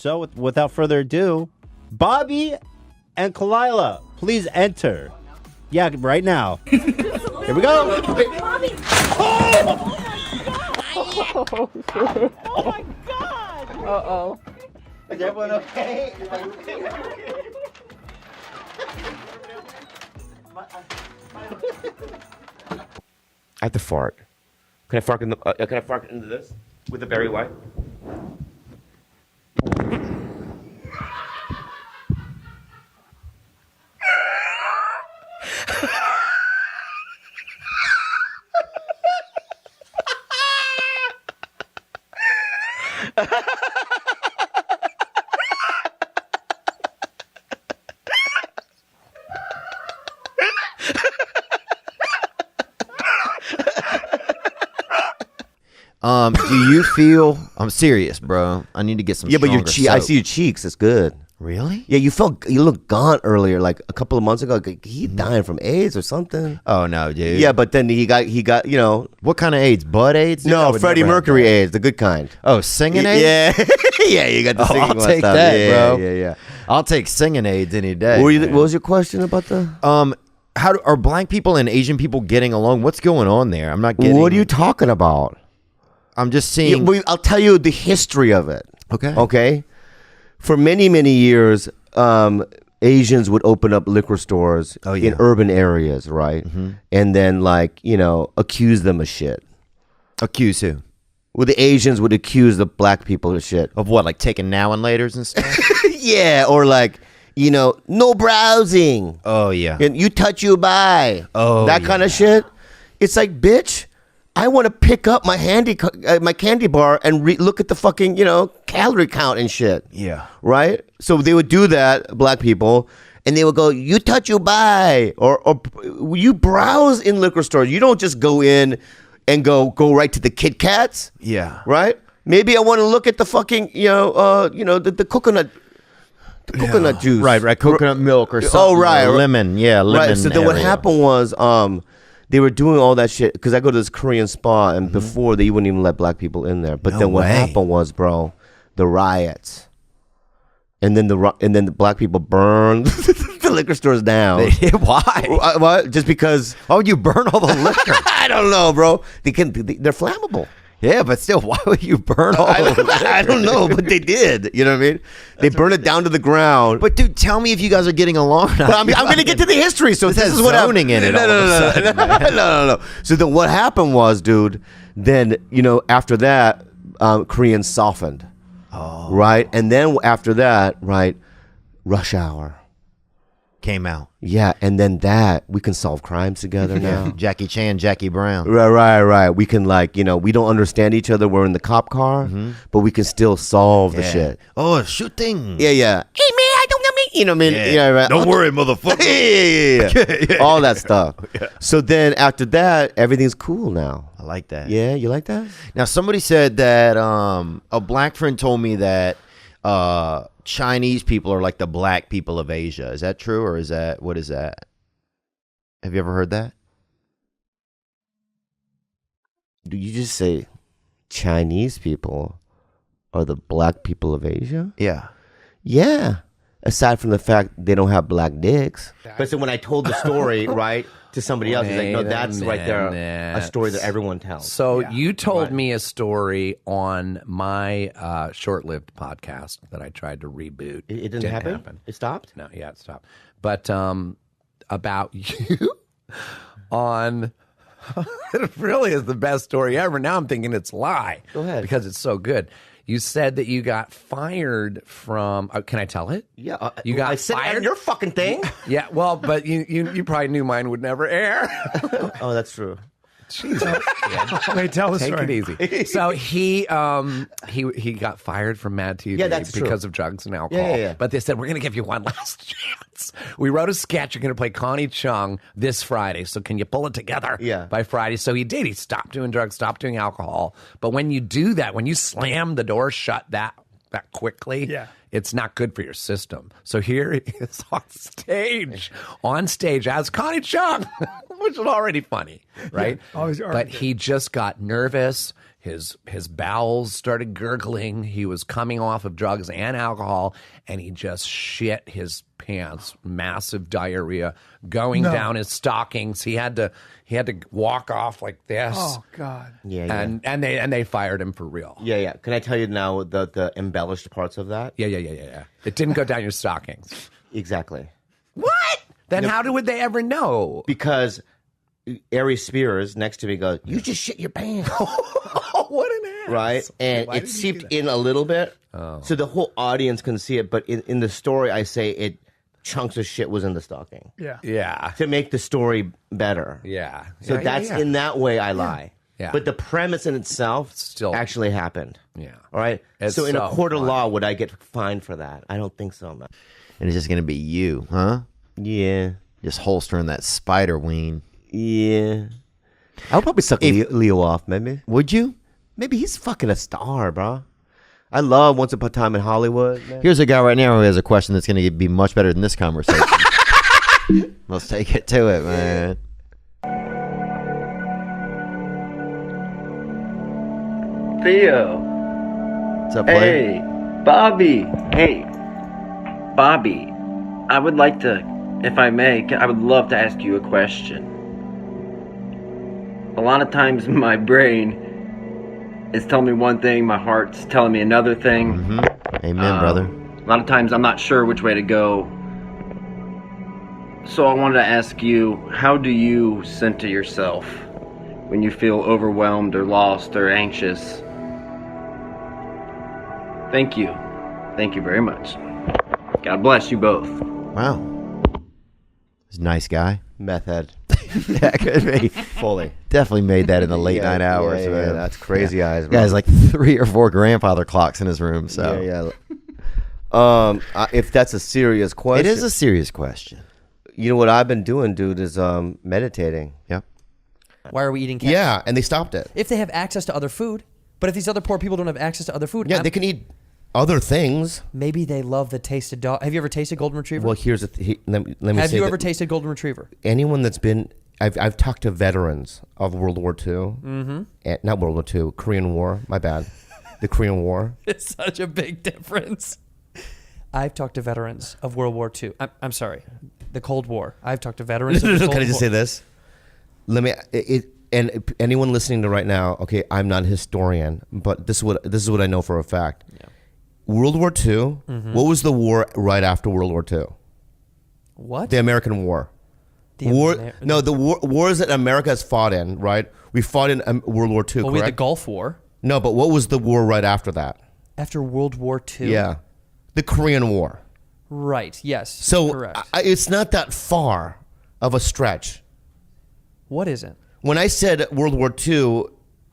So without further ado, Bobby and Khalyla, please enter. Yeah, right now. Here we go. Bobby! Oh my God! Uh-oh. Is everyone okay? I have to fart. Can I fart into this with the Barry White? Do you feel? I'm serious, bro. I need to get some. Yeah, but your I soap. see your cheeks. It's good. Really? Yeah, you looked gaunt earlier, like a couple of months ago. Like, he dying from AIDS or something. Oh no, dude. Yeah, but then he got What kind of AIDS? Butt AIDS? Dude, I no, would Freddie never have Mercury that. AIDS, the good kind. Oh, singing AIDS? Yeah, yeah, you got the singing I'll one take stuff. that, yeah, bro. Yeah. I'll take singing AIDS any day. What was your question about the? Are black people and Asian people getting along? What's going on there? I'm not getting. What are you talking about? I'm just seeing. I'll tell you the history of it. Okay. Okay. For many, many years, Asians would open up liquor stores in urban areas, right? Mm-hmm. And then, accuse them of shit. Accuse who? Well, the Asians would accuse the black people of shit. Of what? Like taking now and laters and stuff? Yeah, or no browsing. Oh, yeah. And you touch, you buy. Oh, that kind of shit. It's like, bitch, I want to pick up my my candy bar and look at the fucking, calorie count and shit. Yeah. Right? So they would do that, black people, and they would go, you touch, you buy. Or you browse in liquor stores. You don't just go in and go right to the Kit Kats. Yeah. Right? Maybe I want to look at the fucking, the coconut. The coconut juice. Right. Coconut milk or something. Oh, right. Or lemon. Yeah, lemon. Right. So then what area. happened was they were doing all that shit because I go to this Korean spa and before they wouldn't even let black people in there. But then what happened was, bro, the riots. And then the black people burned the liquor stores down. Why? What? Just because? Why would you burn all the liquor? I don't know, bro. They're flammable. Yeah, but still, why would you burn all the liquor? I don't know, but they did. You know what I mean? They burned it down to the ground. But dude, tell me if you guys are getting along. But I'm going to get to the history. So this is what zoning in it. No. So then what happened was, dude. Then after that, Koreans softened. Oh. Right, and then after that, right, Rush Hour came out. Yeah, and then that we can solve crimes together now. Jackie Chan, Jackie Brown. Right. We can we don't understand each other. We're in the cop car, but we can still solve the shit. Oh, shooting. Yeah. Hey man, I don't know me. You know what I mean? Yeah, right. Don't worry, motherfucker. Yeah. All that stuff. Yeah. So then after that, everything's cool now. I like that. Yeah, you like that? Now somebody said that a black friend told me that Chinese people are like the black people of Asia. Is that true, or what is that? Have you ever heard that? Do you just say Chinese people are the black people of Asia? Yeah. Yeah. Aside from the fact they don't have black dicks. But so when I told the story, right, to somebody else, he's like, no, that's right there a story that everyone tells. So you told me a story on my short-lived podcast that I tried to reboot. It didn't happen? It stopped? No, yeah, it stopped. But about you on... It really is the best story ever. Now I'm thinking it's a lie. Go ahead. Because it's so good. You said that you got fired from... can I tell it? Yeah. You got I said it fired? on your fucking thing. Yeah, well, but you probably knew mine would never air. Oh, that's true. Wait, tell the Take story. it easy. So he got fired from MADtv that's true. because of drugs and alcohol. Yeah. But they said, we're going to give you one last chance. We wrote a sketch. You're going to play Connie Chung this Friday. So can you pull it together by Friday? So he did. He stopped doing drugs, stopped doing alcohol. But when you do that, when you slam the door shut that quickly, it's not good for your system. So here he is on stage as Connie Chung, which is already funny, right? Always but he just got nervous. His bowels started gurgling. He was coming off of drugs and alcohol, and he just shit his pants. Massive diarrhea going down his stockings. He had to walk off like this. Oh God. Yeah. And they fired him for real. Yeah. Can I tell you now the embellished parts of that? Yeah. It didn't go down your stockings. Exactly. What? Then how would they ever know? Because Ari Spears next to me goes, "You just shit your pants." Oh, what an ass. Right? And it seeped in a little bit. Oh. So the whole audience can see it. But in the story, I say chunks of shit was in the stocking. Yeah. To make the story better. Yeah. So that's in that way I lie. Yeah. But the premise in itself still actually happened. Yeah. All right? It's so in a so court of funny. law, would I get fined for that? I don't think so, man. And it's just gonna be you, huh? Yeah. Just holstering that spider ween. Yeah. I would probably suck Leo off, maybe. Would you? Maybe he's fucking a star, bro. I love Once Upon a Time in Hollywood, man. Here's a guy right now who has a question that's going to be much better than this conversation. Let's take it to it, man. Theo. What's up, player? Hey, Bobby. Hey, Bobby. I would like to, if I may, I would love to ask you a question. A lot of times my brain is telling me one thing, my heart's telling me another thing. Mm-hmm. Amen, brother. A lot of times I'm not sure which way to go. So I wanted to ask you, how do you center yourself when you feel overwhelmed or lost or anxious? Thank you. Thank you very much. God bless you both. Wow. He's a nice guy. Meth head. Yeah, could be. Fully. Definitely made that in the late night hours, yeah, man. that's crazy eyes, bro. Guy's like 3 or 4 grandfather clocks in his room, so. Yeah. If that's a serious question. It is a serious question. You know what I've been doing, dude, is meditating. Yep. Why are we eating cats? Yeah, and they stopped it. If they have access to other food. But if these other poor people don't have access to other food. Yeah, they can eat other things. Maybe they love the taste of dog. Have you ever tasted golden retriever? Well, here's the let me Have say you that ever tasted golden retriever? anyone that's been I've talked to veterans of World War II. Mm-hmm. Not World War II, Korean War. My bad. The Korean War. It's such a big difference. I've talked to veterans of World War II. I'm sorry, the Cold War. I've talked to veterans of the Cold War. Can I just say this? And anyone listening to right now, okay, I'm not a historian, but this is what I know for a fact. Yeah. World War II. Mm-hmm. What was the war right after World War II? What? The American War. The wars that America has fought in, right? We fought in World War II, well, correct? we had the Gulf War. No, but what was the war right after that? After World War II? Yeah. The Korean War. Right, yes. So correct. It's not that far of a stretch. What is it? When I said World War II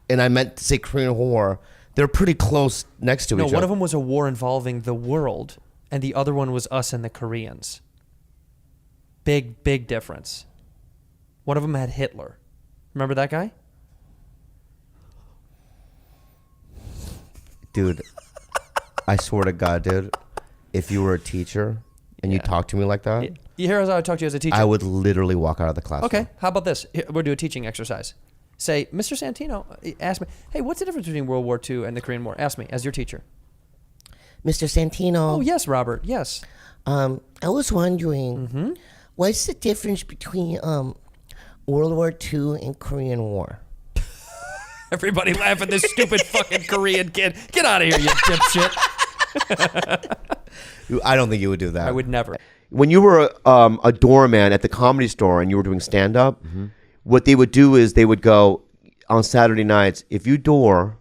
and I meant to say Korean War, they're pretty close next to each other. No, one of them was a war involving the world, and the other one was us and the Koreans. Big difference. One of them had Hitler. Remember that guy? Dude, I swear to God, dude, if you were a teacher and you talked to me like that, you hear how I talk to you as a teacher? I would literally walk out of the classroom. Okay, how about this? We'll do a teaching exercise. Say, Mr. Santino, ask me, hey, what's the difference between World War II and the Korean War? Ask me, as your teacher. Mr. Santino. Oh, yes, Robert, yes. I was wondering, what's the difference between World War II and Korean War? Everybody laugh at this stupid fucking Korean kid. Get out of here, you dipshit. I don't think you would do that. I would never. When you were a doorman at the Comedy Store and you were doing stand-up, what they would do is they would go, on Saturday nights, if you door,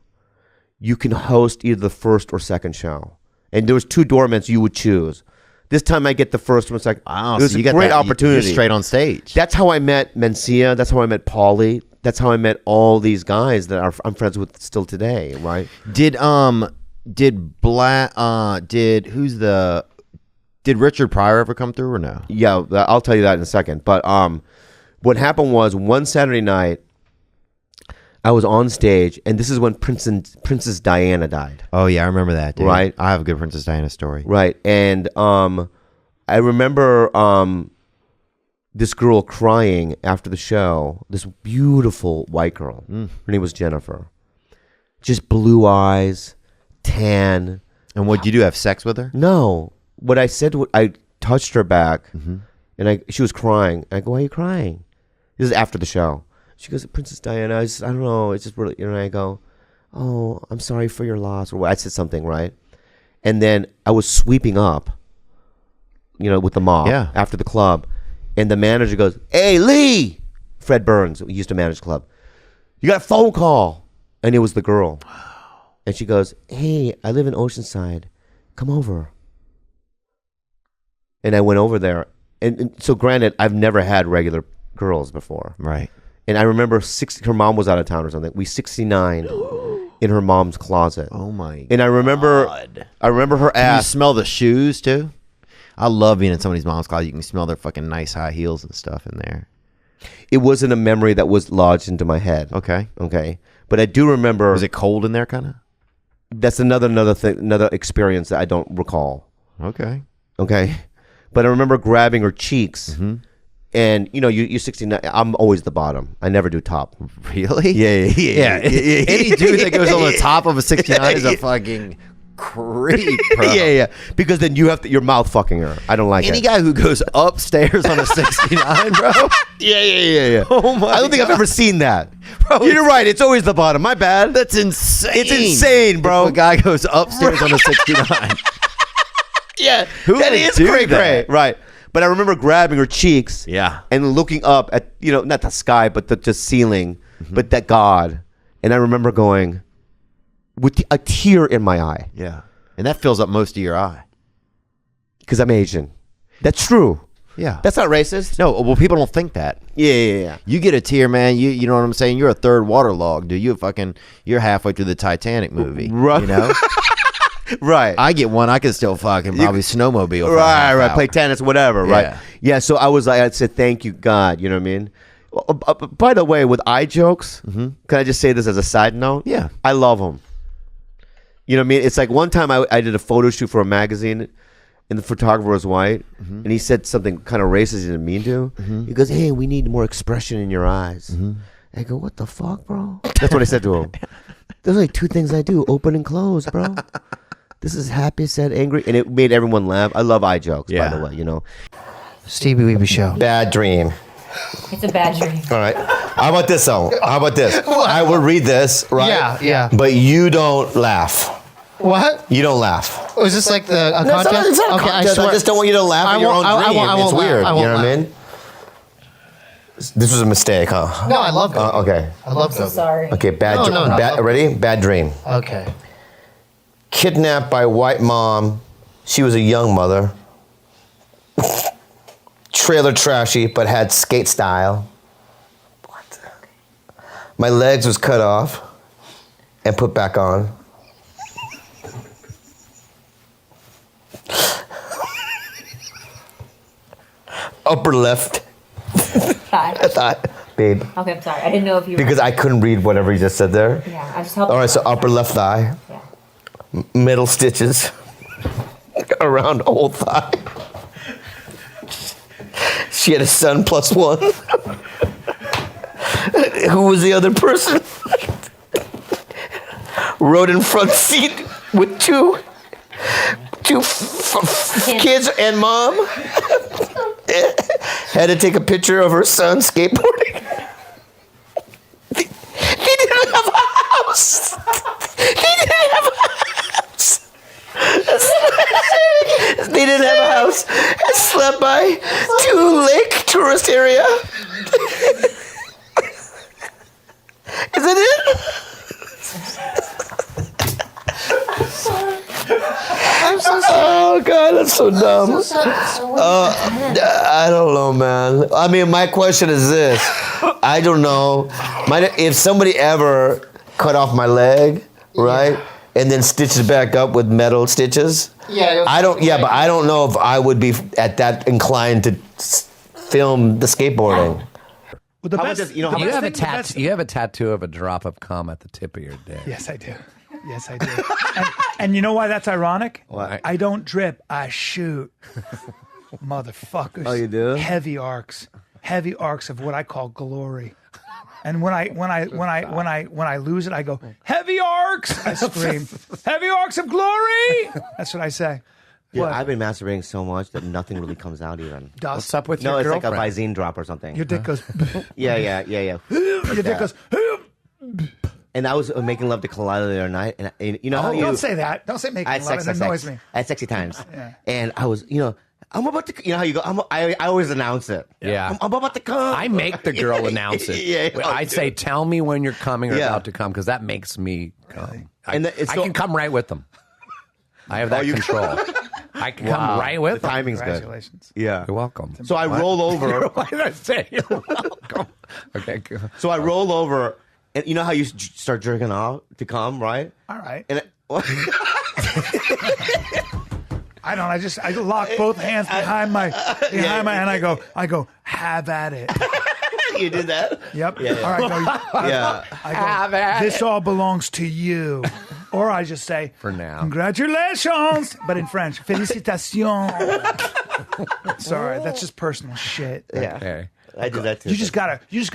you can host either the first or second show. And there was 2 doormen you would choose. This time I get the first one. Second. Wow, it was so a you got great that, opportunity. You're straight on stage. That's how I met Mencia. That's how I met Paulie. That's how I met all these guys that I'm friends with still today, right? Did Richard Pryor ever come through or no? Yeah, I'll tell you that in a second. But what happened was one Saturday night, I was on stage, and this is when Princess Diana died. Oh yeah, I remember that, dude. Right. I have a good Princess Diana story. Right, and I remember this girl crying after the show. This beautiful white girl. Her name was Jennifer. just blue eyes, tan. And what, did you do? Have sex with her? No. What I said, I touched her back, and she was crying. I go, why are you crying? This is after the show. She goes, Princess Diana, I don't know. It's just really, and I go, oh, I'm sorry for your loss. Or I said something, right? And then I was sweeping up, with the mob after the club. And the manager goes, hey, Lee! Fred Burns, who used to manage the club. You got a phone call. And it was the girl. And she goes, hey, I live in Oceanside. Come over. And I went over there. And so granted, I've never had regular girls before. Right. And I remember her mom was out of town or something. We 69 in her mom's closet. Oh my And I remember her ass. Can you smell the shoes too? I love being in somebody's mom's closet. You can smell their fucking nice high heels and stuff in there. It wasn't a memory that was lodged into my head. Okay. But I do remember. Was it cold in there kind of? That's another thing, another experience that I don't recall. Okay. But I remember grabbing her cheeks. And you're 69. I'm always the bottom. I never do top. Really? Yeah. Any dude that goes on the top of a 69 is a fucking creep, bro. Yeah. Because then you have your mouth fucking her. I don't like Any it. guy who goes upstairs on a 69, bro. Yeah. Oh my! I don't think I've ever seen that. Bro, you're right. It's always the bottom. My bad. That's insane. It's insane, bro. If a guy goes upstairs on a 69. Yeah. Who that would is do cray that? Right. But I remember grabbing her cheeks. Yeah. And looking up at, not the sky, but the ceiling, but that God. And I remember going with a tear in my eye. Yeah. And that fills up most of your eye. Because I'm Asian. That's true. Yeah. That's not racist. No, well, people don't think that. Yeah. You get a tear, man. You know what I'm saying? You're a third waterlogged, dude. You're halfway through the Titanic movie. Right. You know? Right. I get one. I could still fucking probably snowmobile. For Right. Play tennis, whatever. Yeah. Right. Yeah. So I was like, I'd say thank you, God. You know what I mean? By the way, with eye jokes, can I just say this as a side note? Yeah. I love them. You know what I mean? It's like one time I did a photo shoot for a magazine, and the photographer was white, and he said something kind of racist he didn't mean to. He goes, hey, we need more expression in your eyes. I go, what the fuck, bro? That's what I said to him. There's like two things I do, open and close, bro. This is happy, sad, angry, and it made everyone laugh. I love eye jokes, by the way, Stevie Weeby Show. Bad dream. It's a bad dream. All right. How about this, though? How about this? I will read this, right? Yeah. But you don't laugh. What? You don't laugh. Oh, is this like a No, contest? it's not a Okay, contest. I just don't want you to laugh at your own dream. I won't It's weird. laugh. You know what I mean? This was a mistake, huh? No, I love Goku. Okay. I love Goku. Sorry. Okay, bad No, dream. no, no. Ready? Bad dream. Okay. Kidnapped by white mom. She was a young mother. Trailer trashy, but had skate style. What? My legs was cut off and put back on. Upper left. Thigh. Babe. Okay, I'm sorry. I didn't know if you Because I couldn't read whatever you just said there. Yeah, I just helped. All right, so upper left thigh. Yeah. Middle stitches around old thigh. She had a son plus one. Who was the other person? Rode in front seat with two kids and mom. Had to take a picture of her son skateboarding. They didn't have a house. They didn't have a house. I slept by 2 lake tourist area. Is that it? I'm so sorry. Oh God, that's so dumb. I don't know, man. I mean, my question is this: I don't know. If somebody ever cut off my leg, right, and then stitched it back up with metal stitches, Yeah. I don't. Yeah, but I don't know if I would be at that inclined to film the skateboarding. Well, the How best, about this, you know, you have a tattoo. You have a tattoo of a drop of cum at the tip of your dick. Yes, I do. Yes, I do. and you know why that's ironic? Why? I don't drip. I shoot. Motherfuckers. Oh, you do? Heavy arcs of what I call glory. And when I lose it, I go, heavy arcs. I scream, heavy arcs of glory. That's what I say. Dude, What? I've been masturbating so much that nothing really comes out even. Dust. What's up with no, your it's girlfriend? like a Visine drop or something. Your dick goes. yeah. Your dick goes. And I was making love to Khalyla the other night, and you know how you don't say that. Don't say making I had love. It annoys me. I had sexy times, Yeah. and I was, I'm about to, how you go. I always announce it. Yeah. I'm about to come. I make the girl announce it. Yeah, I say, tell me when you're coming or Yeah. about to come, because that makes me come. I so- can come right with them. I have that you control. I can come right with the them. timing's good. Congratulations. Yeah. You're welcome. So I roll over. Why did I say you're welcome? Okay, good. So I roll over, and you know how you start jerking off to come, right? All right. And I don't. I lock both hands behind my and I go, have at it. You did that? Yep. Yeah, yeah. All right. Go, Yeah. I go, Have at this it. all belongs to you. Or I just say, For now. congratulations, but in French, félicitations. Sorry, that's just personal shit. Yeah. Okay. I did that too.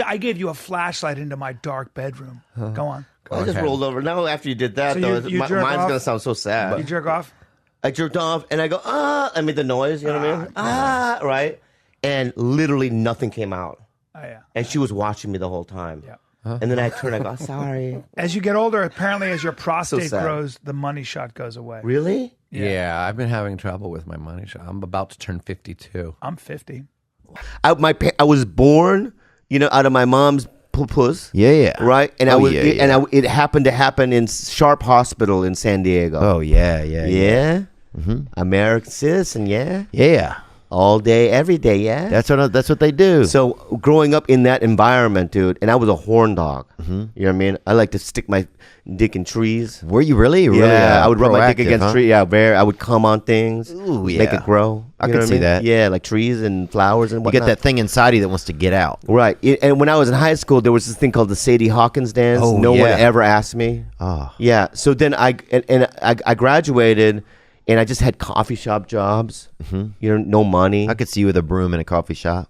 I gave you a flashlight into my dark bedroom. Go on. I just rolled over. Now after you did that, So though, you mine's jerk off? gonna sound so sad. You jerk off? I jerked off, and I go, I made the noise, you know what I mean? Right? And literally nothing came out. Oh, yeah. And she was watching me the whole time. Yeah. And then I turned, I go, sorry. As you get older, apparently as your prostate sad. grows, the money shot goes away. Really? Yeah, I've been having trouble with my money shot. I'm about to turn 52. I'm 50. I was born, out of my mom's puss. Yeah. Right? And it happened to happen in Sharp Hospital in San Diego. Oh, yeah. Yeah? Mm-hmm. American citizen, yeah? Yeah. All day, every day, yeah? That's what they do. So growing up in that environment, dude, and I was a horn dog. Mm-hmm. You know what I mean? I like to stick my dick in trees. Were you really? Yeah, I would rub my dick proactive, against huh? trees. Yeah, I would come on things. Ooh, Make yeah. it grow. I You could know what see mean? that. Yeah, like trees and flowers and You whatnot. get that thing inside you that wants to get out. Right. And when I was in high school, there was this thing called the Sadie Hawkins dance. Oh, no one yeah. ever asked me. Oh. Yeah. So then I graduated, and I just had coffee shop jobs. Mm-hmm. No money. I could see you with a broom in a coffee shop.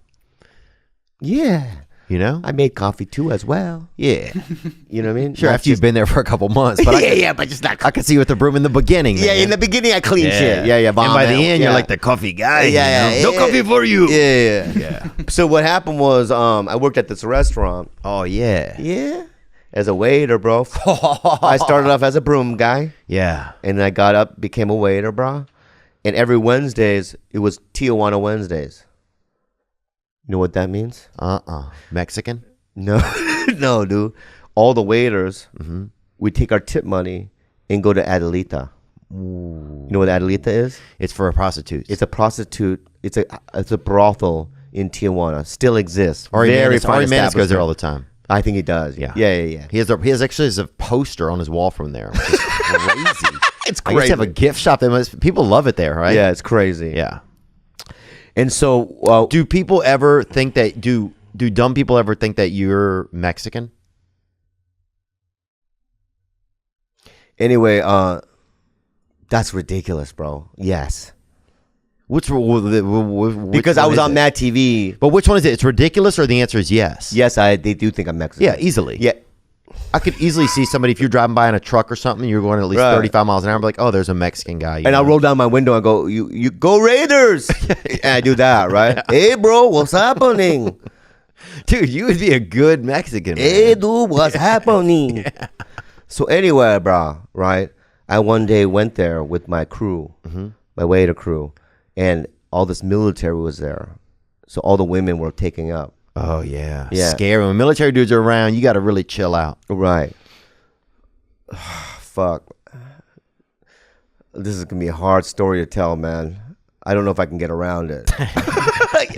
Yeah. I made coffee too as well. Yeah. You know what I mean? Sure, Not after you've just- been there for a couple months. But but just not. I could see you with the broom in the beginning. Yeah, man. in the beginning I clean shit. Yeah, And by the end, you're yeah. like the coffee guy. Yeah. No coffee for you. Yeah. So what happened was, I worked at this restaurant. Oh, yeah. Yeah. As a waiter, bro. I started off as a broom guy. Yeah. And then I got up, became a waiter, bro. And every Wednesdays, it was Tijuana Wednesdays. You know what that means? Mexican? No. No, dude. All the waiters, we take our tip money and go to Adelita. Ooh. You know what Adelita is? It's for a prostitute. It's a prostitute. It's a brothel in Tijuana. Still exists. Ari Very Manis fine goes there establishment. all the time. I think he does. Yeah. Yeah. He has actually a poster on his wall from there, which is crazy. It's I used crazy. to have a gift shop. People love it there, right? Yeah, it's crazy. Yeah. And so, do people ever think that do dumb people ever think that you're Mexican? Anyway, that's ridiculous, bro. Yes. Which Because I was on MADtv. But which one is it? It's ridiculous, or the answer is yes? Yes, they do think I'm Mexican. Yeah, easily. Yeah. I could easily see somebody, if you're driving by in a truck or something, you're going at least 35 miles an hour, I'm like, oh, there's a Mexican guy. And I'll roll down my window and go, you go Raiders. And I do that, right? Hey, bro, what's happening? Dude, you would be a good Mexican, man. Hey, dude, what's happening? Yeah. So anyway, bro, right? I one day went there with my crew, my waiter crew, and all this military was there. So all the women were taking up. Oh, yeah. Scary. When military dudes are around, you got to really chill out. Right. Fuck. This is going to be a hard story to tell, man. I don't know if I can get around it.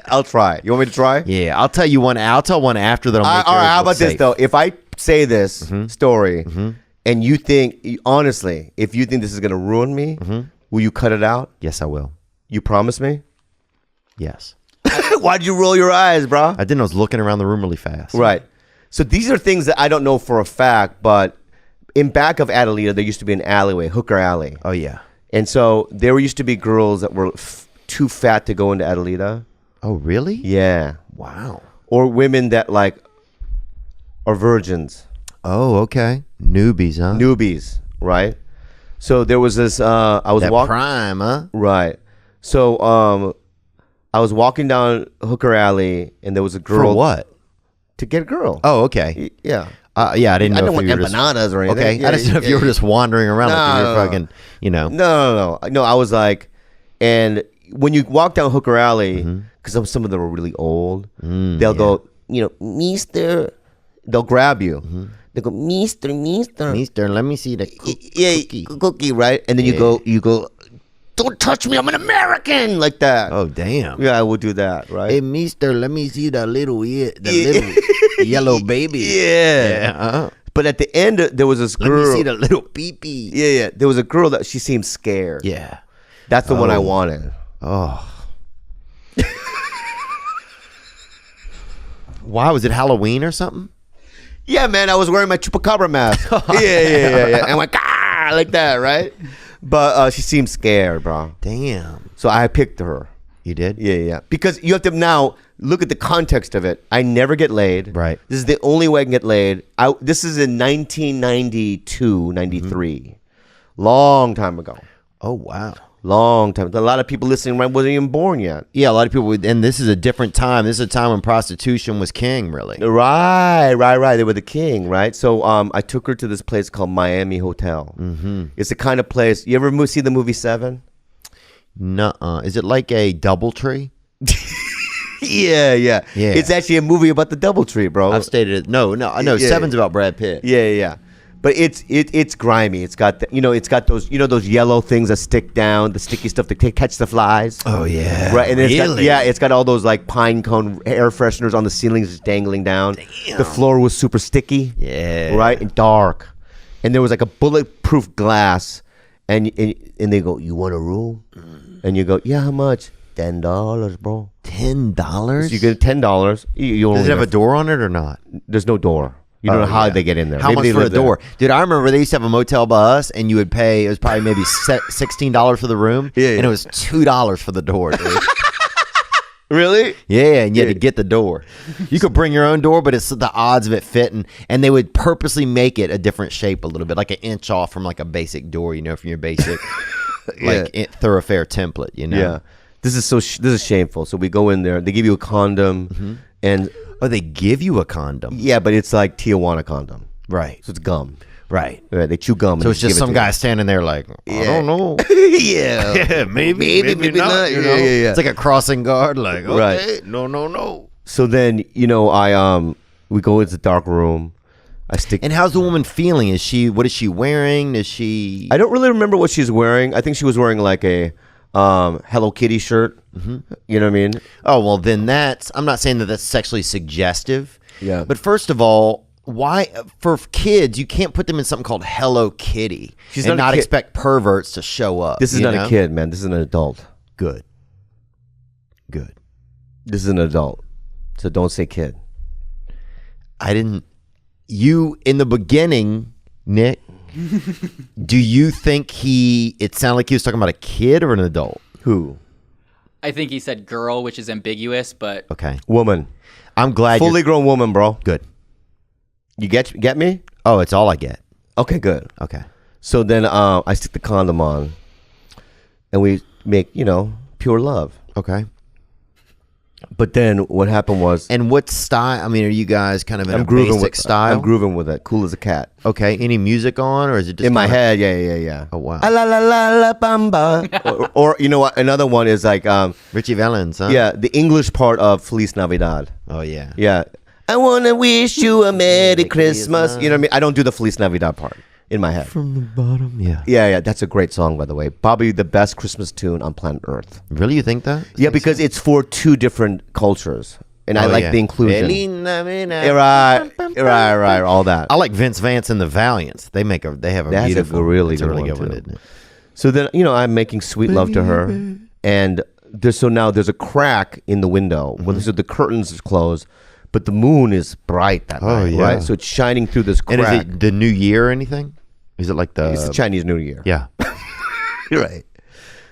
I'll try. You want me to try? Yeah, I'll tell you one. I'll tell one after that. All right, how about this, though? If I say this story and you think, honestly, if you think this is going to ruin me, will you cut it out? Yes, I will. You promise me? Yes. Why'd you roll your eyes, bro? I didn't. I was looking around the room really fast. Right. So these are things that I don't know for a fact, but in back of Adelita, there used to be an alleyway, Hooker Alley. Oh, yeah. And so there used to be girls that were too fat to go into Adelita. Oh, really? Yeah. Wow. Or women that, like, are virgins. Oh, okay. Newbies, huh? Newbies, right? So there was this. I was That walking prime, huh? Right. So I was walking down Hooker Alley, and there was a girl. For what? To get a girl. Oh, okay. Yeah. Yeah, I didn't know I don't if want you were just empanadas or anything. Okay, Yeah, I just didn't know if you were just wandering around like you were fucking, No. I was like, and when you walk down Hooker Alley, because some of them are really old, they'll go, Mister. They'll grab you. They go, Mister. Mister, let me see the cookie, right? And then you go, don't touch me, I'm an American, like that. Oh, damn. Yeah, I will do that, right? Hey, Mister, let me see the little yellow baby. Yeah. But at the end, there was this girl. Let me see the little pee-pee. Yeah. There was a girl that she seemed scared. Yeah. That's the one I wanted. Oh. Why? Was it Halloween or something? Yeah, man, I was wearing my chupacabra mask. Yeah. And went, like that, right? But she seemed scared, bro. Damn. So I picked her. You did? Yeah. Because you have to now look at the context of it. I never get laid. Right. This is the only way I can get laid. This is in 1992, 93. Long time ago. Oh, wow. Long time. A lot of people listening wasn't even born yet. Yeah, a lot of people, and this is a different time. This is a time when prostitution was king, really. Right. They were the king, right? So I took her to this place called Miami Hotel. Mm-hmm. It's the kind of place, you ever see the movie Seven? Nuh-uh. Is it like a DoubleTree? Yeah. It's actually a movie about the DoubleTree, bro. I've stated it. No. Seven's about Brad Pitt. Yeah. But it's grimy. It's got it's got those those yellow things that stick down, the sticky stuff to catch the flies. Oh yeah, right. And really? It's got all those like pine cone air fresheners on the ceilings just dangling down. Damn. The floor was super sticky. Yeah, right, and dark. And there was like a bulletproof glass, and they go, "You want a room?" And you go, "Yeah, how much?" $10, bro. $10? So you get $10. Does it have a door on it or not? There's no door. You don't know how they get in there. How much for a door? Dude, I remember they used to have a motel by us, and you would pay, it was probably maybe $16 for the room, and it was $2 for the door, dude. Really? Yeah, and you had to get the door. You could bring your own door, but it's the odds of it fitting, and they would purposely make it a different shape a little bit, like an inch off from like a basic door, from your basic thoroughfare template, Yeah. This is shameful. So we go in there, they give you a condom, and... Oh, they give you a condom? Yeah, but it's like Tijuana condom. Right. So it's gum. Right. They chew gum. So it's just some guy standing there like, I don't know. Yeah. maybe not. Yeah. It's like a crossing guard, like, okay, right. No. So then, we go into the dark room. And how's the woman feeling? What is she wearing? I don't really remember what she's wearing. I think she was wearing like a Hello Kitty shirt. Mm-hmm. You know what I mean? Oh, well, then I'm not saying that that's sexually suggestive. Yeah. But first of all, why, for kids, you can't put them in something called Hello Kitty and not expect perverts to show up. This is not a kid, man. This is an adult. Good. This is an adult. So don't say kid. In the beginning, Nick, do you think it sounded like he was talking about a kid or an adult? Who? I think he said girl, which is ambiguous, but... Okay. Woman. I'm glad Fully grown woman, bro. Good. You get me? Oh, it's all I get. Okay, good. Okay. So then I stick the condom on, and we make, pure love. Okay. But then what happened was... And what style? I mean, are you guys kind of in a basic style? I'm grooving with it. Cool as a cat. Okay. Any music on, or is it just... In my head, yeah. Oh, wow. La la la la bamba. or you know what? Another one is like... Richie Valens, huh? Yeah, the English part of Feliz Navidad. Oh, yeah. Yeah. I want to wish you a Merry Christmas. You know what I mean? I don't do the Feliz Navidad part in my head. From the bottom, yeah. Yeah. That's a great song, by the way. Probably the best Christmas tune on planet Earth. Really? You think that? Yeah, because it's for two different cultures. And I like the inclusion. Right. All that. I like Vince Vance and the Valiants. They have a beautiful, really good one, too. isn't it? So then, I'm making sweet love to her. And now there's a crack in the window. Well, so the curtains are closed. But the moon is bright that night, right? So it's shining through this crack. And is it the New Year or anything? Is it like It's the Chinese New Year. Yeah. You're right.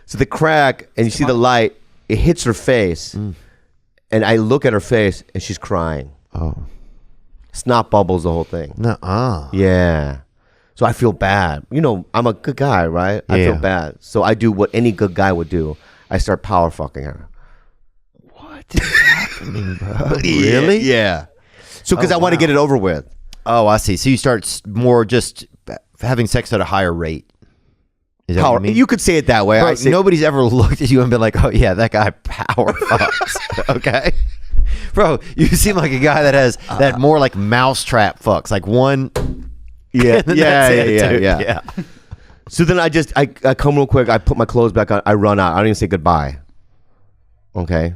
So the crack, and you see the light, it hits her face. And I look at her face, and she's crying. Oh. Snot bubbles the whole thing. Nuh-uh. Yeah. So I feel bad. You know, I'm a good guy, right? I feel bad. So I do what any good guy would do. I start power fucking her. What is happening, bro? Really? Yeah. So because I want to get it over with. Oh, I see. So you start more just having sex at a higher rate. Is that what you mean? You could say it that way. Bro, nobody's ever looked at you and been like, "Oh yeah, that guy power fucks." Okay, bro, you seem like a guy that has that more like mousetrap fucks, like one. Yeah, yeah. yeah. So then I come real quick. I put my clothes back on. I run out. I don't even say goodbye. Okay.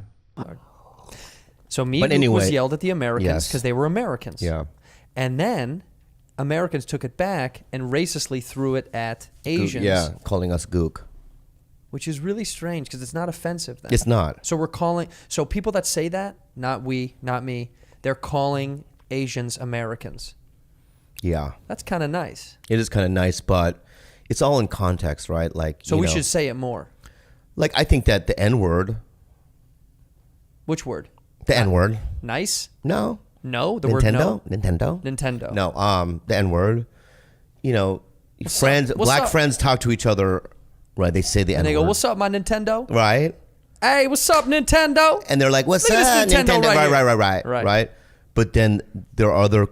So me But was anyway, yelled at the Americans yes. because they were Americans. Yeah. And then Americans took it back and racistly threw it at Asians. Yeah, calling us gook. Which is really strange because it's not offensive then. It's not. So so people that say that, not we, not me, they're calling Asians Americans. Yeah. That's kind of nice. It is kind of nice, but it's all in context, right? Like, So we should say it more. Like, I think that the N-word. Which word? The N-word. Nice? No. No? The Nintendo? word no? Nintendo? Nintendo. No, the N-word. You know, What's black up? friends talk to each other, right? They say the And N-word. they go, what's up, my Nintendo? Right? Hey, what's up, Nintendo? And they're like, what's Look up, at this Nintendo right here. Right. But then there are other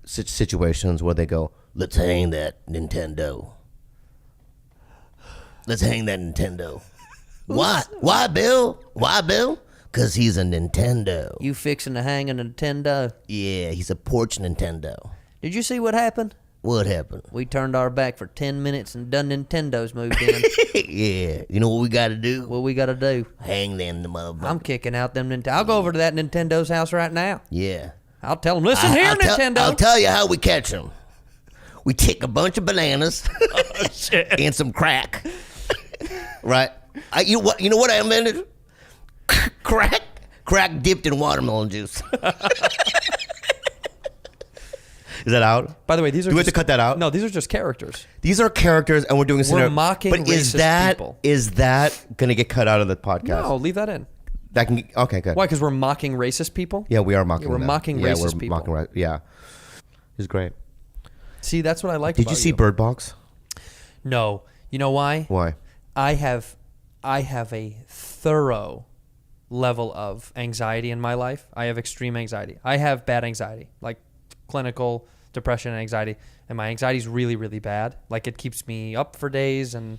situations where they go, let's hang that Nintendo. Let's hang that Nintendo. Why? Why, Bill? Why, Bill? Because he's a Nintendo. You fixing to hang a Nintendo? Yeah, he's a porch Nintendo. Did you see what happened? What happened? We turned our back for 10 minutes and done Nintendos moved in. Yeah. You know what we got to do? What we got to do? Hang them, the motherfucker. I'm kicking out them Nintendo. I'll go over to that Nintendo's house right now. Yeah. I'll tell them, listen here, Nintendo. I'll tell you how we catch them. We take a bunch of bananas and some crack. Right? You know what I invented? Crack dipped in watermelon juice. Is that out? By the way, these are Do we have to cut that out? No, these are just characters. These are characters, and we're doing a scenario. We're mocking but racist people. Is that going to get cut out of the podcast? No, leave that in. That can. Okay, good. Why? Because we're mocking racist people? Yeah, we are mocking. We're them. mocking yeah, racist we're people. Mocking, yeah, it's great. See, that's what I like. Did you see Bird Box? No. You know why? Why? I have a thorough level of anxiety in my life. I have extreme anxiety. I have bad anxiety, like clinical depression and anxiety. And my anxiety is really, really bad. Like it keeps me up for days. And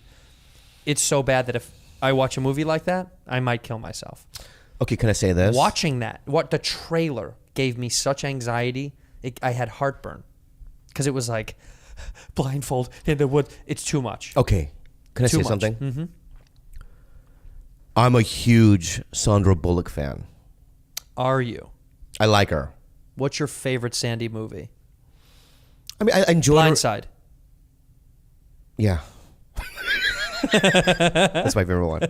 it's so bad that if I watch a movie like that, I might kill myself. Okay, can I say this? Watching that, the trailer gave me such anxiety. I had heartburn because it was like blindfold in the wood. It's too much. Okay, can I say much. something? Mm-hmm. I'm a huge Sandra Bullock fan. Are you? I like her. What's your favorite Sandy movie? I mean, I enjoy Blindside. Yeah. That's my favorite one.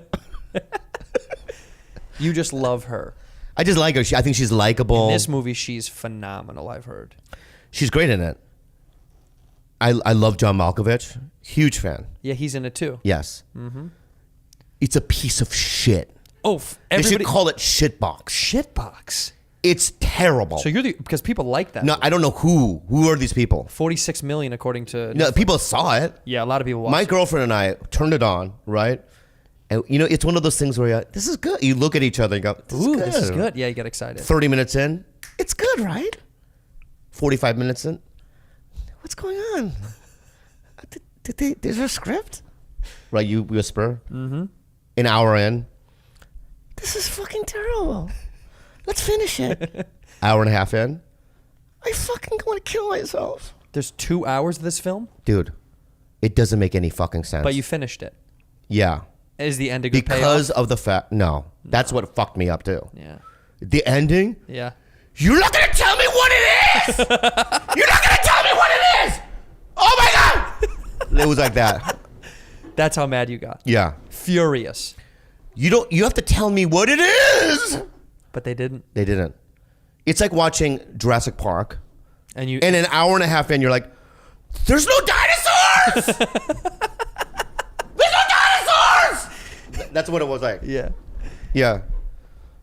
You just love her. I just like her. I think she's likable. In this movie, she's phenomenal, I've heard. She's great in it. I love John Malkovich. Huge fan. Yeah, he's in it too. Yes. Mm-hmm. It's a piece of shit. Oh, they should call it Shitbox. Shitbox. It's terrible. So because people like that. No, movie. I don't know who. Who are these people? 46 million according to. No, people saw it. Yeah, a lot of people watched My it. girlfriend and I turned it on, right? And you know, it's one of those things where this is good. You look at each other and go, This is good. Yeah, you get excited. 30 minutes in, it's good, right? 45 minutes in, what's going on? There's a script? Right, you whisper. Mm-hmm. An hour in, This is fucking terrible. Let's finish it. hour and a half in. I fucking want to kill myself. There's 2 hours of this film, Dude, it doesn't make any fucking sense. but you finished it. Yeah. Is the ending a good Because payoff? of the fact, no. That's what fucked me up too. Yeah. The ending? Yeah. You're not going to tell me what it is! You're not going to tell me what it is! Oh my God! It was like that. That's how mad you got. Yeah. Furious. You have to tell me what it is! But they didn't. They didn't. It's like watching Jurassic Park. And an hour and a half in, you're like, there's no dinosaurs! There's no dinosaurs! That's what it was like. Yeah. Yeah.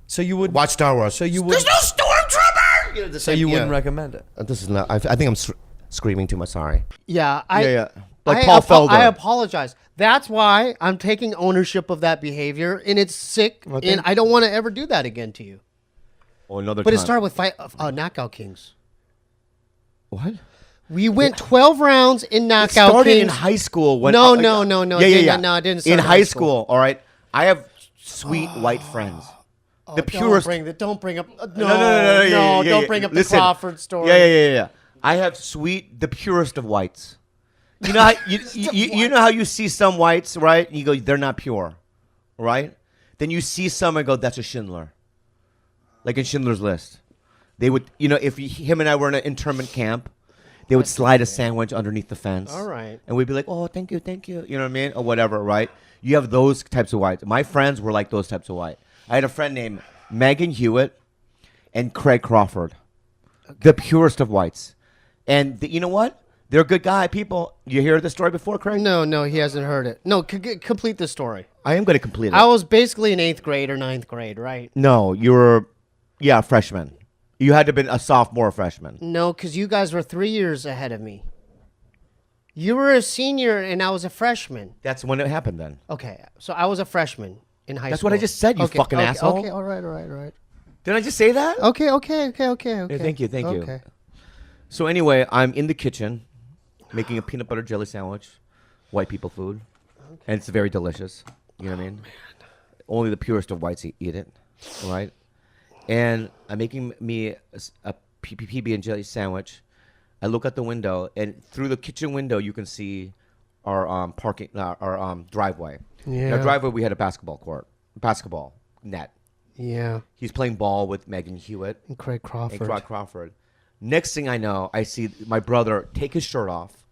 So you would watch Star Wars. So you would. There's no stormtroopers! So you wouldn't recommend it? This is not. I think I'm screaming too much. Sorry. Yeah, Like Paul Felder. I apologize. That's why I'm taking ownership of that behavior, and it's sick, and I don't want to ever do that again to you. Oh, another But time. it started with Knockout Kings. What? We went 12 rounds in Knockout It started Kings. in high school. When No. Yeah, No, it didn't start in high school. All right. I have sweet white friends. The purest. Don't bring up. No, don't bring up the Listen. Crawford story. Yeah. I have the purest of whites. You know how you know how you see some whites, right? And you go, they're not pure, right? Then you see some and go, that's a Schindler. Like in Schindler's List. They would, if him and I were in an internment camp, they would slide a sandwich underneath the fence. All right. And we'd be like, oh, thank you. You know what I mean? Or whatever, right? You have those types of whites. My friends were like those types of white. I had a friend named Megan Hewitt and Craig Crawford. The purest of whites. And you know what? They're good guy people. You hear the story before, Craig? No, he hasn't heard it. No, complete the story. I am going to complete it. I was basically in 8th grade or 9th grade, right? No, you were, a freshman. You had to have been a sophomore or freshman. No, because you guys were 3 years ahead of me. You were a senior and I was a freshman. That's when it happened then. Okay, so I was a freshman in high school. That's what I just said, you fucking asshole. Okay, all right. Didn't I just say that? Okay. Yeah, thank you. Okay. So anyway, I'm in the kitchen making a peanut butter jelly sandwich, white people food, and it's very delicious. You know what I mean? Only the purest of whites eat it, right? And I'm making me a PB and jelly sandwich. I look out the window, and through the kitchen window, you can see our driveway. Yeah. In our driveway, we had a basketball net. Yeah. He's playing ball with Megan Hewitt And Craig Crawford. Next thing I know, I see my brother take his shirt off,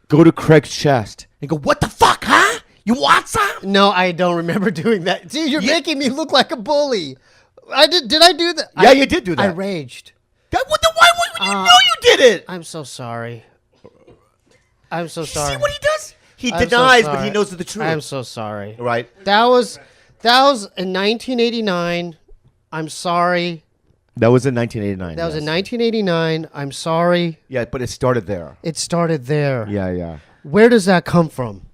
go to Craig's chest, and go, "What the fuck, huh? You want some?" No, I don't remember doing that. See, you're making me look like a bully. Did I do that? Yeah, you did do that. I raged. Why would you know you did it? I'm so sorry. I'm so sorry. See what he does? He I'm so denies, but sorry. he knows the truth. I'm so sorry. Right? That was in 1989. I'm sorry. That was in 1989. That was in 1989. I'm sorry. Yeah, but it started there. It started there. Yeah. Where does that come from?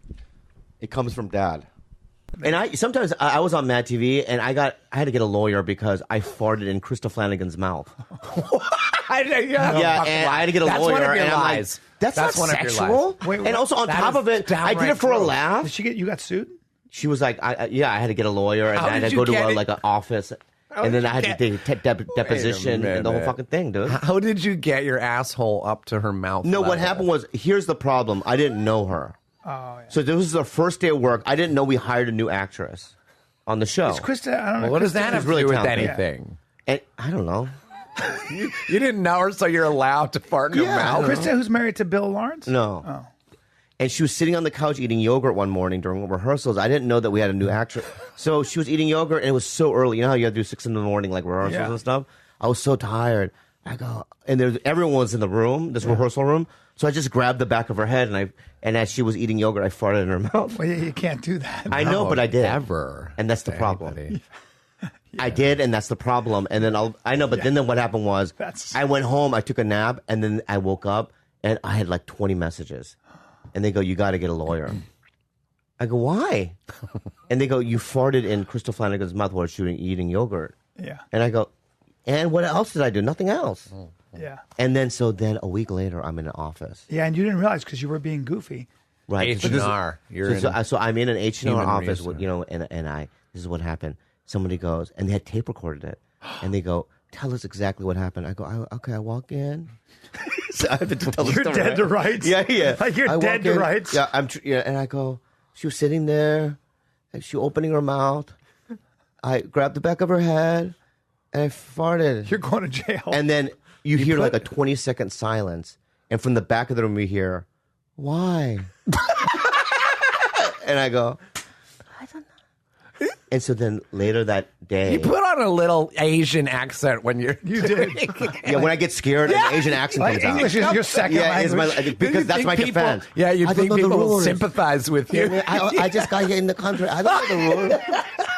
It comes from Dad. And I was on MADtv, and I had to get a lawyer because I farted in Crystal Flanagan's mouth. Yeah, and I had to get a lawyer. One of your and I'm like, lies. that's not one sexual. Of your lies. And also on That top is of it, I did it for a laugh. Did you got sued? She was like, I had to get a lawyer, and How I had did to you go to get it? like an office, and then I had to take a deposition and the whole fucking thing, dude. How did you get your asshole up to her mouth? No, what level? happened was, here's the problem. I didn't know her. Oh, yeah. So this was the first day of work. I didn't know we hired a new actress on the show. It's Krista. I don't know. Well, what does Krista that have really to do with talented. anything? And I don't know. You didn't know her, so you're allowed to fart in her mouth? Krista, who's married to Bill Lawrence? No. Oh. And she was sitting on the couch eating yogurt one morning during rehearsals. I didn't know that we had a new actress. So she was eating yogurt, and it was so early. You know how you have to do 6 a.m, like rehearsals and stuff? I was so tired. I go, and everyone was in the room, this rehearsal room. So I just grabbed the back of her head, and as she was eating yogurt, I farted in her mouth. Well, you can't do that. I know, but I did. Ever. And that's the problem. I did, and that's the problem. And then then what happened was, I went home, I took a nap, and then I woke up, and I had like 20 messages. And they go, "You got to get a lawyer." I go, "Why?" And they go, "You farted in Crystal Flanagan's mouth while she was eating yogurt." Yeah. And I go, "And what else did I do? Nothing else." Yeah. And then a week later, I'm in an office. Yeah, and you didn't realize because you were being goofy. Right. H&R. So I'm in an H&R Human office, resource. and this is what happened. Somebody goes, and they had tape recorded it, and they go, "Tell us exactly what happened." I go, "Okay, I walk in." So I have to tell the You're story, dead right? to rights. Yeah. Like you're I dead walk to in, rights. Yeah, and I go, she was sitting there, and she opening her mouth. I grabbed the back of her head, and I farted. You're going to jail. And then you hear like a 20-second silence, and from the back of the room you hear, "Why?" And I go, "I don't know." And so then later that day, You put on a little Asian accent when you did. yeah, when I get scared, an Asian accent Like comes out. English is your second language. Because that's my defense. Yeah, you I don't think know the people will rules. sympathize with you. I just got here in the country. I don't know the rules.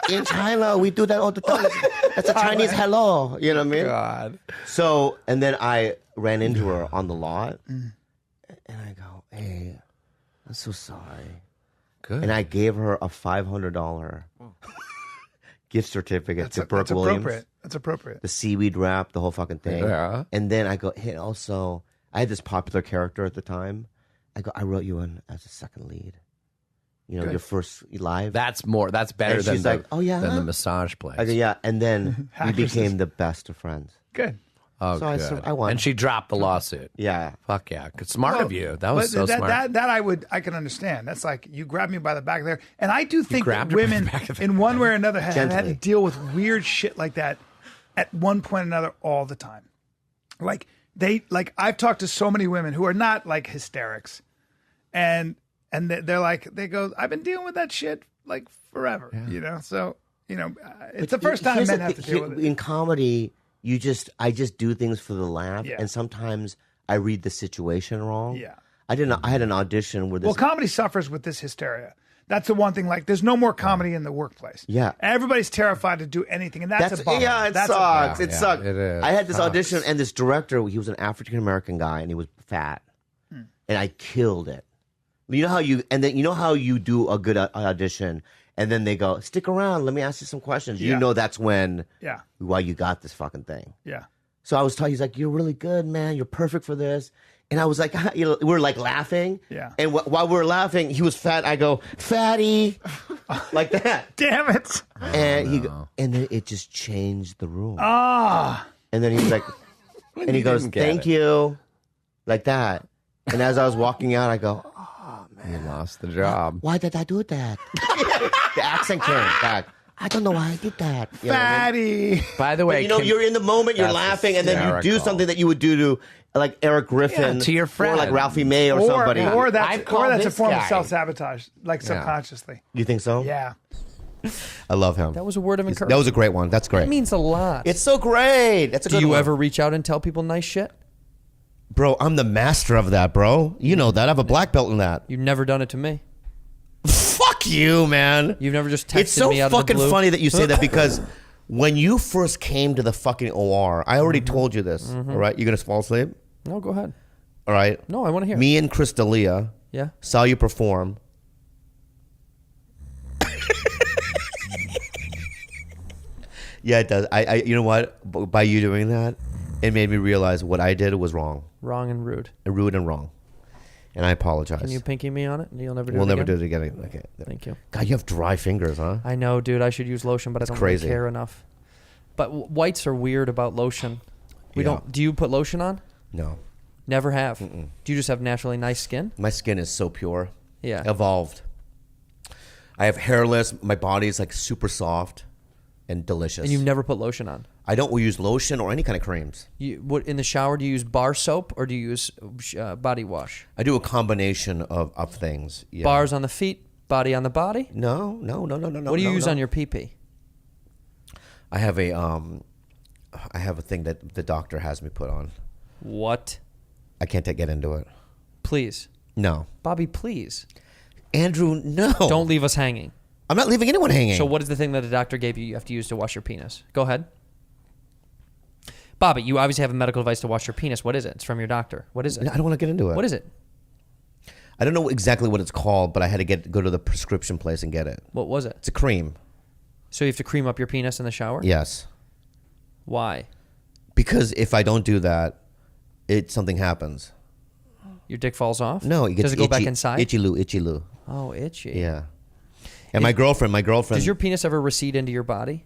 in China, we do that all the time. That's a Chinese hello. You know what I mean? God. So, and then I ran into her on the lot, and I go, "Hey, I'm so sorry." Good. And I gave her a $500 gift certificate to Burke Williams. That's appropriate. The seaweed wrap, the whole fucking thing. Yeah. And then I go, "Hey, also, I had this popular character at the time. I go, I wrote you in as a second lead. You know, Good. your first live. That's better and than she's the, like, oh yeah, than the massage place. I go, yeah. And then we Actresses. became the best of friends. Good. Oh, So good. I won. And she dropped the lawsuit. Yeah. Fuck yeah. Good. Smart Well, of you. That was so but smart. That I can understand. That's like you grabbed me by the back there, and I do think that grabbed her by the women, back of the in one way or another, have had to Gently. deal with weird shit like that at one point or another all the time. Like I've talked to so many women who are not like hysterics, and they're like, they go, I've been dealing with that shit like forever, you know. So it's the first time Here's men the have to thing, deal with it. in comedy. I just do things for the laugh, Yeah. and sometimes I read the situation wrong. Yeah. I had an audition where this. Well, comedy suffers with this hysteria. That's the one thing. Like, there's no more comedy in the workplace. Yeah. Everybody's terrified to do anything, and that's a bummer. yeah, it That's a sucks. bummer. It sucks. it is. I had this Sucks. audition, and this director, he was an African American guy, and he was fat, and I killed it. You know how you do a good audition, and then they go, stick around, let me ask you some questions. Yeah. You know that's Yeah. why you got this fucking thing. Yeah. So I was talking. He's like, "You're really good, man. You're perfect for this." And I was like, we're like laughing. Yeah. And while we're laughing, he was fat. I go, "Fatty," like that. Damn it. And and then it just changed the room. Ah. And then he's like, and he you goes, didn't get "Thank it." you," like that. And as I was walking out, I go, You lost the job. "Why did I do that?" The accent came back. I don't know why I did that. You know what I mean? Fatty. By the way, But, you're in the moment, you're That's laughing, and then you do hysterical. something that you would do to like Eric Griffin, Yeah, to your friend. or like Ralphie May, or somebody. Or I've that's called a this form of guy. self-sabotage, like subconsciously. You think so? Yeah. I love him. That was a word of encouragement. That was a great one. That's great. That means a lot. It's so great. That's a Do good you one. ever reach out and tell people nice shit? Bro, I'm the master of that, bro. You know that. I have a black belt in that. You've never done it to me. Fuck you, man. You've never just texted It's so me out of the fucking blue. funny that you say that because when you first came to the fucking OR, I already told you this. All right, you gonna fall asleep? No, go ahead. All right. No, I want to hear. Me and Chris D'Elia Yeah. saw you perform. Yeah, it does. I you know what? By you doing that, it made me realize what I did was wrong. Wrong and rude. Rude and wrong. And I apologize. Can you pinky me on it? You'll never do We'll it never again? do it again. Okay. Thank you. God, you have dry fingers, huh? I know, dude. I should use lotion, but I don't crazy. really care enough. But whites are weird about lotion. We Yeah. don't. Do you put lotion on? No. Never have. Do you just have naturally nice skin? My skin is so pure. Yeah. Evolved. I have hairless. My body is like super soft and delicious. And you've never put lotion on? I don't use lotion or any kind of creams. What in the shower? Do you use bar soap or do you use body wash? I do a combination of things. Yeah. Bars on the feet, body on the body. No. What What do you use on your pee-pee? I have a thing that the doctor has me put on. What? I can't get into it. Please. No. Bobby, please. Andrew, no. Don't leave us hanging. I'm not leaving anyone hanging. So what is the thing that the doctor gave you have to use to wash your penis? Go ahead. Bobby, you obviously have a medical device to wash your penis. What is it? It's from your doctor. What is it? I don't want to get into it. What is it? I don't know exactly what it's called, but I had to go to the prescription place and get it. What was it? It's a cream. So you have to cream up your penis in the shower? Yes. Why? Because if I don't do that, something happens. Your dick falls off? No, it gets Does it go back itchy- inside? Itchy loo. Oh, itchy. Yeah. And my girlfriend. Does your penis ever recede into your body?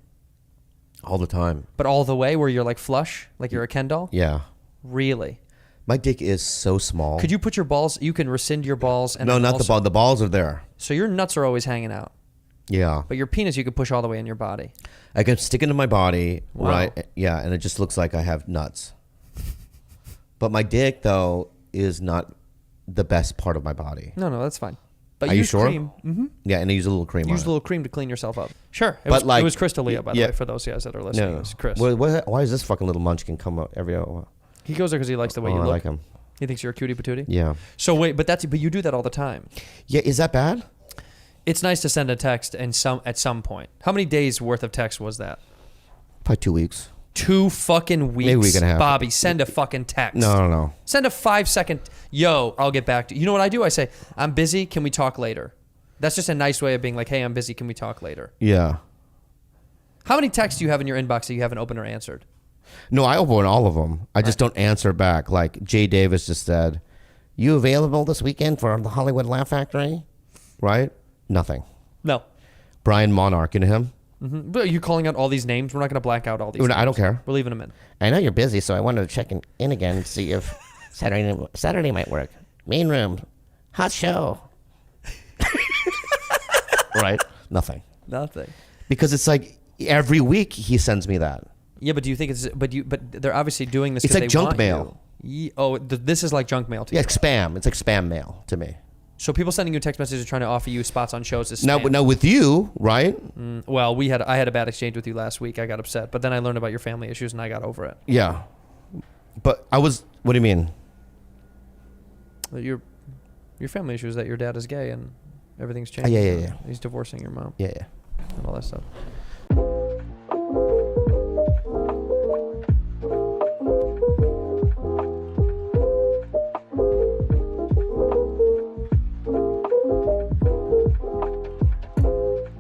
All the time. But all the way where you're like flush, like you're a Ken doll? Yeah. Really? My dick is so small. Could you put your balls? You can rescind your balls and No, then not also- the ball. The balls are there. So your nuts are always hanging out. Yeah. But your penis you can push all the way in your body. I can stick into my body, Wow. right? Yeah, and it just looks like I have nuts. But my dick, though, is not the best part of my body. No, that's fine. But Are you use sure? cream. Mm-hmm. Yeah, and I use a little cream on Use it. a little cream to clean yourself up. Sure. It But was Chris D'Elia, by the way, for those guys that are listening. It was Chris. Why is this fucking little munchkin come up every hour? He goes there because he likes the way you I look. like him. He thinks you're a cutie patootie? Yeah. So wait, but you do that all the time. Yeah, is that bad? It's nice to send a text and at some point. How many days worth of text was that? Probably 2 weeks. 2 fucking weeks. Maybe a week and a half. Bobby, send a fucking text. No. Send a 5-second, yo, I'll get back to you. You know what I do? I say, I'm busy. Can we talk later? That's just a nice way of being like, hey, I'm busy. Can we talk later? Yeah. How many texts do you have in your inbox that you haven't opened or answered? No, I open all of them. I just don't answer back. Like Jay Davis just said, you available this weekend for the Hollywood Laugh Factory? Right? Nothing. No. Brian Monarch, you know him? Mm-hmm. But you're calling out all these names. We're not going to black out all these names. I don't care. We're leaving them in. I know you're busy, so I wanted to check in again and see if Saturday might work. Main room. Hot show. Right? Nothing. Nothing. Because it's like every week he sends me that. Yeah, but do you think it's... But they're obviously doing this It's because like they junk want mail. you. This is like junk mail to you. Yeah, it's spam. It's like spam mail to me. So people sending you text messages trying to offer you spots on shows is Now spam. with you, right? Well, I had a bad exchange with you last week. I got upset, but then I learned about your family issues and I got over it. Yeah. But I was... What do you mean? Your family issues that your dad is gay and everything's changed. Yeah. He's divorcing your mom. Yeah. And all that stuff.